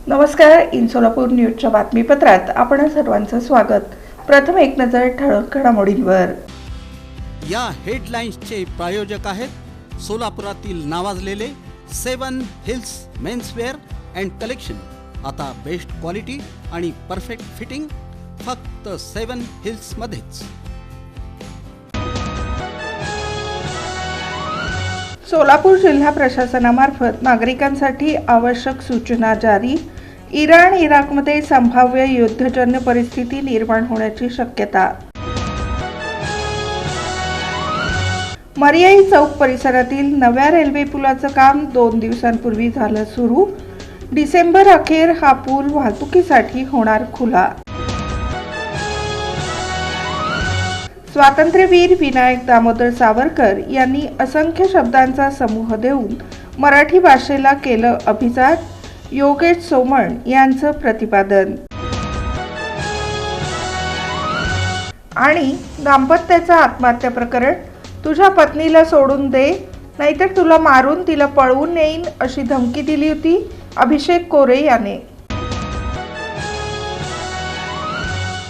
नमस्कार. इन सोलापूर न्यूजच्या बातमीपत्रात आपण सर्वांचं स्वागत. प्रथम एक नजर ठळक घडामोडींवर. या हेडलाईन्सचे प्रायोजक आहेत सोलापुरातील नावाजलेले 7 हिल्स मेन्सवेअर अँड कलेक्शन. आता बेस्ट क्वालिटी आणि परफेक्ट फिटिंग फक्त 7 हिल्स मध्येच. सोलापूर जिल्हा प्रशासनामार्फत नागरिकांसाठी आवश्यक सूचना जारी. इराण इराकमध्ये संभाव्य युद्धजन्य परिस्थिती निर्माण होण्याची शक्यता. मर्याई चौक परिसरातील नव्या रेल्वे पुलाचं काम 2 दिवसांपूर्वी झालं सुरू. डिसेंबर अखेर हा पूल वाहतुकीसाठी होणार खुला. स्वातंत्र्यवीर विनायक दामोदर सावरकर यांनी असंख्य शब्दांचा समूह देऊन मराठी भाषेला केलं अभिजात. योगेश सोमण यांचं प्रतिपादन. आणि दाम्पत्याचं आत्महत्या प्रकरण. तुझ्या पत्नीला सोडून दे नाहीतर तुला मारून तिला पळवून नेईन अशी धमकी दिली होती अभिषेक कोरे याने.